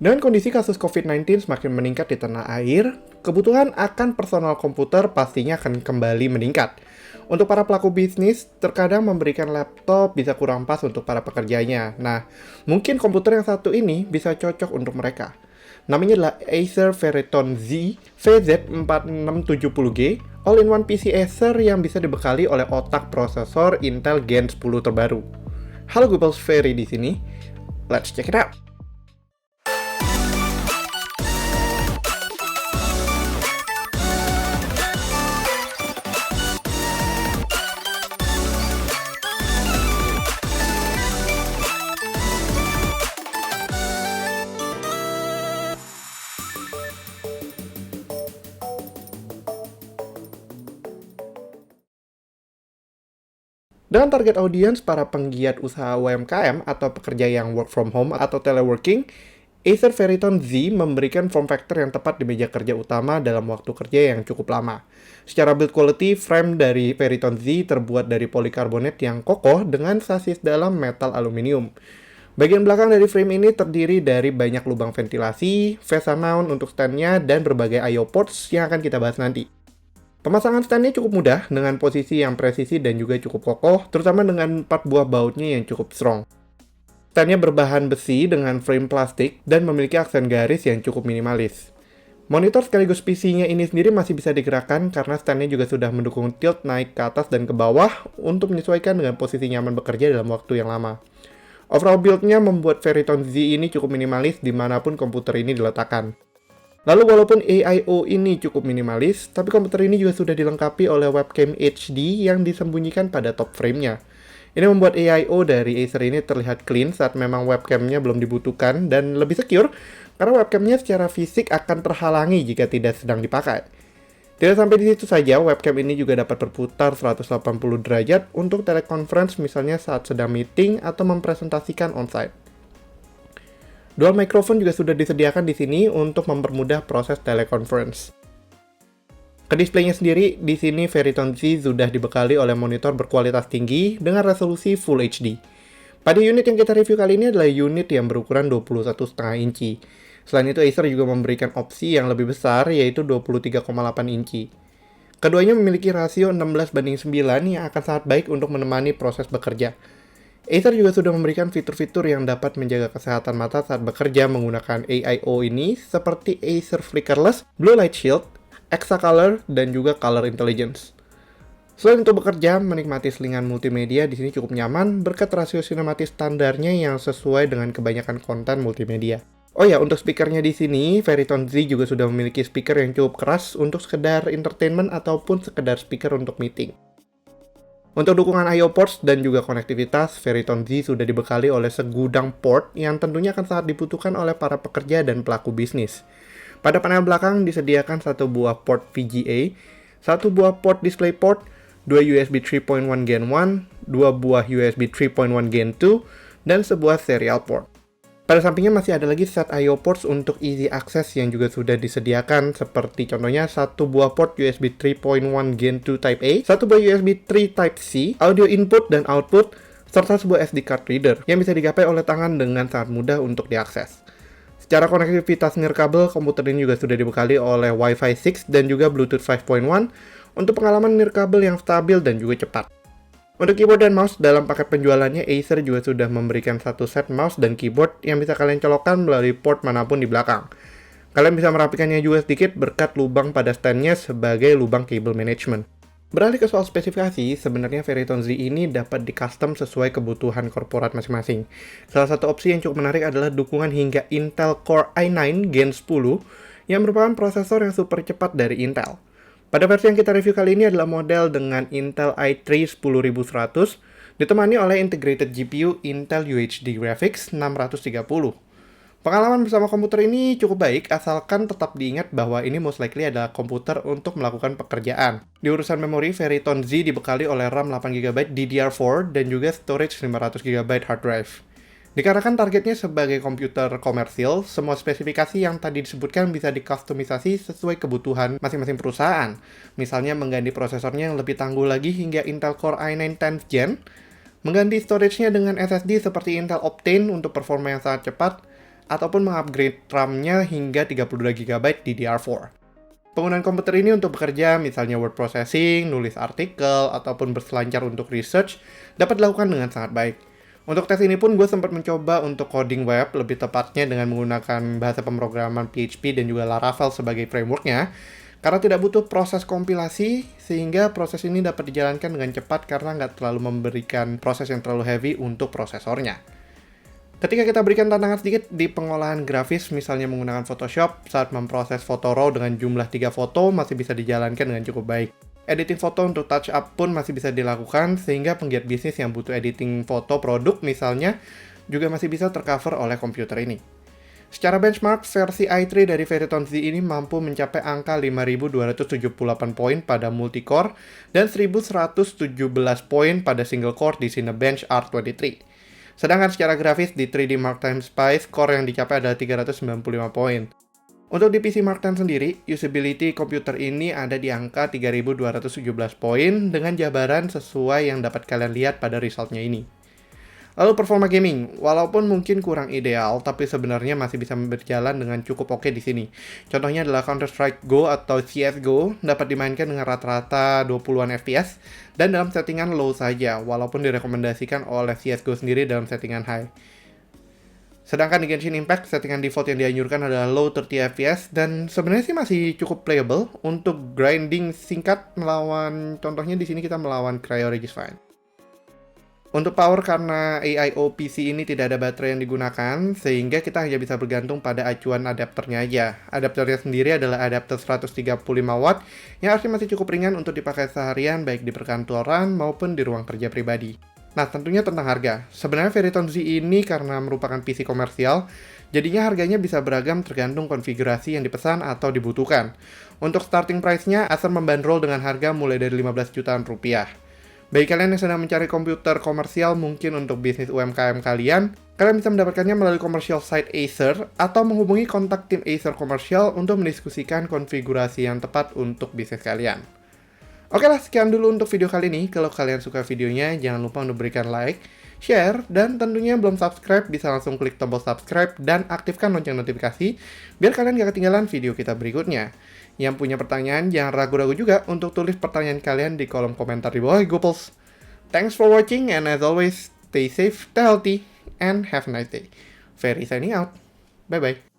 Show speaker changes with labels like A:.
A: Dengan kondisi kasus COVID-19 semakin meningkat di tanah air, kebutuhan akan personal komputer pastinya akan kembali meningkat. Untuk para pelaku bisnis, terkadang memberikan laptop bisa kurang pas untuk para pekerjanya. Nah, mungkin komputer yang satu ini bisa cocok untuk mereka. Namanya adalah Acer Veriton Z VZ4670G, all-in-one PC Acer yang bisa dibekali oleh otak prosesor Intel Gen 10 terbaru. Halo Google's Ferry di sini. Let's check it out. Dengan target audiens para penggiat usaha UMKM atau pekerja yang work from home atau teleworking, Acer Veriton Z memberikan form factor yang tepat di meja kerja utama dalam waktu kerja yang cukup lama. Secara build quality, frame dari Veriton Z terbuat dari polikarbonat yang kokoh dengan sasis dalam metal aluminium. Bagian belakang dari frame ini terdiri dari banyak lubang ventilasi, VESA mount untuk stand-nya, dan berbagai I/O ports yang akan kita bahas nanti. Pemasangan stand-nya cukup mudah, dengan posisi yang presisi dan juga cukup kokoh, terutama dengan 4 buah bautnya yang cukup strong. Stand-nya berbahan besi dengan frame plastik dan memiliki aksen garis yang cukup minimalis. Monitor sekaligus PC-nya ini sendiri masih bisa digerakkan karena stand-nya juga sudah mendukung tilt naik ke atas dan ke bawah untuk menyesuaikan dengan posisi nyaman bekerja dalam waktu yang lama. Overall build-nya membuat Veriton Z ini cukup minimalis dimanapun komputer ini diletakkan. Lalu walaupun AIO ini cukup minimalis, tapi komputer ini juga sudah dilengkapi oleh webcam HD yang disembunyikan pada top frame-nya. Ini membuat AIO dari Acer ini terlihat clean saat memang webcamnya belum dibutuhkan dan lebih secure karena webcamnya secara fisik akan terhalangi jika tidak sedang dipakai. Tidak sampai di situ saja, webcam ini juga dapat berputar 180 derajat untuk teleconference misalnya saat sedang meeting atau mempresentasikan onsite. Dual microphone juga sudah disediakan di sini untuk mempermudah proses teleconference. Ke displaynya sendiri, di sini Veriton Z sudah dibekali oleh monitor berkualitas tinggi dengan resolusi Full HD. Pada unit yang kita review kali ini adalah unit yang berukuran 21,5 inci. Selain itu, Acer juga memberikan opsi yang lebih besar, yaitu 23,8 inci. Keduanya memiliki rasio 16:9 yang akan sangat baik untuk menemani proses bekerja. Acer juga sudah memberikan fitur-fitur yang dapat menjaga kesehatan mata saat bekerja menggunakan AIO ini, seperti Acer Flickerless, Blue Light Shield, Exa-Color, dan juga Color Intelligence. Selain untuk bekerja, menikmati selingan multimedia di sini cukup nyaman berkat rasio sinematis standarnya yang sesuai dengan kebanyakan konten multimedia. Oh ya, untuk speakernya di sini, Veriton Z juga sudah memiliki speaker yang cukup keras untuk sekedar entertainment ataupun sekedar speaker untuk meeting. Untuk dukungan I/O ports dan juga konektivitas, Veriton Z sudah dibekali oleh segudang port yang tentunya akan sangat dibutuhkan oleh para pekerja dan pelaku bisnis. Pada panel belakang disediakan satu buah port VGA, satu buah port DisplayPort, 2 USB 3.1 Gen 1, 2 buah USB 3.1 Gen 2, dan sebuah serial port. Pada sampingnya masih ada lagi set I/O ports untuk easy access yang juga sudah disediakan, seperti contohnya satu buah port USB 3.1 Gen 2 Type A, satu buah USB 3 Type C, audio input dan output, serta sebuah SD card reader yang bisa digapai oleh tangan dengan sangat mudah untuk diakses. Secara konektivitas nirkabel, komputer ini juga sudah dibekali oleh Wi-Fi 6 dan juga Bluetooth 5.1 untuk pengalaman nirkabel yang stabil dan juga cepat. Untuk keyboard dan mouse, dalam paket penjualannya, Acer juga sudah memberikan satu set mouse dan keyboard yang bisa kalian colokkan melalui port manapun di belakang. Kalian bisa merapikannya juga sedikit berkat lubang pada stand-nya sebagai lubang cable management. Beralih ke soal spesifikasi, sebenarnya Veriton Z ini dapat di-custom sesuai kebutuhan korporat masing-masing. Salah satu opsi yang cukup menarik adalah dukungan hingga Intel Core i9 Gen 10 yang merupakan prosesor yang super cepat dari Intel. Pada versi yang kita review kali ini adalah model dengan Intel i3 10100, ditemani oleh integrated GPU Intel UHD Graphics 630. Pengalaman bersama komputer ini cukup baik, asalkan tetap diingat bahwa ini most likely adalah komputer untuk melakukan pekerjaan. Di urusan memori, Veriton Z dibekali oleh RAM 8GB DDR4 dan juga storage 500GB hard drive. Dikarenakan targetnya sebagai komputer komersil, semua spesifikasi yang tadi disebutkan bisa dikustomisasi sesuai kebutuhan masing-masing perusahaan. Misalnya mengganti prosesornya yang lebih tangguh lagi hingga Intel Core i9 10th Gen, mengganti storage-nya dengan SSD seperti Intel Optane untuk performa yang sangat cepat, ataupun mengupgrade RAM-nya hingga 32 GB DDR4. Penggunaan komputer ini untuk bekerja, misalnya word processing, nulis artikel, ataupun berselancar untuk research, dapat dilakukan dengan sangat baik. Untuk tes ini pun gue sempat mencoba untuk coding web, lebih tepatnya dengan menggunakan bahasa pemrograman PHP dan juga Laravel sebagai frameworknya, karena tidak butuh proses kompilasi, sehingga proses ini dapat dijalankan dengan cepat karena nggak terlalu memberikan proses yang terlalu heavy untuk prosesornya. Ketika kita berikan tantangan sedikit di pengolahan grafis, misalnya menggunakan Photoshop, saat memproses foto RAW dengan jumlah 3 foto masih bisa dijalankan dengan cukup baik. Editing foto untuk touch up pun masih bisa dilakukan, sehingga penggiat bisnis yang butuh editing foto produk misalnya, juga masih bisa tercover oleh komputer ini. Secara benchmark, versi i3 dari Feriton Z ini mampu mencapai angka 5.278 poin pada multicore dan 1.117 poin pada single core di Cinebench R23. Sedangkan secara grafis di 3D Mark X Spy, skor yang dicapai adalah 395 poin. Untuk di PC Mark X sendiri, usability komputer ini ada di angka 3.217 poin dengan jabaran sesuai yang dapat kalian lihat pada resultnya ini. Lalu performa gaming, walaupun mungkin kurang ideal, tapi sebenarnya masih bisa berjalan dengan cukup oke di sini. Contohnya adalah Counter-Strike Go atau CSGO dapat dimainkan dengan rata-rata 20-an FPS dan dalam settingan low saja, walaupun direkomendasikan oleh CSGO sendiri dalam settingan high. Sedangkan di Genshin Impact, settingan default yang dianjurkan adalah low 30 FPS dan sebenarnya sih masih cukup playable untuk grinding singkat melawan, contohnya di sini kita melawan Cryo Regis-Fine. Untuk power, karena AIO PC ini tidak ada baterai yang digunakan, sehingga kita hanya bisa bergantung pada acuan adapternya aja. Adapternya sendiri adalah adapter 135 watt, yang artinya masih cukup ringan untuk dipakai seharian baik di perkantoran maupun di ruang kerja pribadi. Nah, tentunya tentang harga. Sebenarnya Feriton Z ini karena merupakan PC komersial, jadinya harganya bisa beragam tergantung konfigurasi yang dipesan atau dibutuhkan. Untuk starting price-nya, Acer membandrol dengan harga mulai dari 15 jutaan rupiah. Bagi kalian yang sedang mencari komputer komersial mungkin untuk bisnis UMKM kalian bisa mendapatkannya melalui commercial site Acer atau menghubungi kontak tim Acer komersial untuk mendiskusikan konfigurasi yang tepat untuk bisnis kalian. Oke lah, sekian dulu untuk video kali ini. Kalau kalian suka videonya, jangan lupa untuk berikan like, share, dan tentunya belum subscribe, bisa langsung klik tombol subscribe dan aktifkan lonceng notifikasi, biar kalian gak ketinggalan video kita berikutnya. Yang punya pertanyaan, jangan ragu-ragu juga untuk tulis pertanyaan kalian di kolom komentar di bawah, Gooples. Thanks for watching, and as always, stay safe, stay healthy, and have a nice day. Ferry signing out. Bye-bye.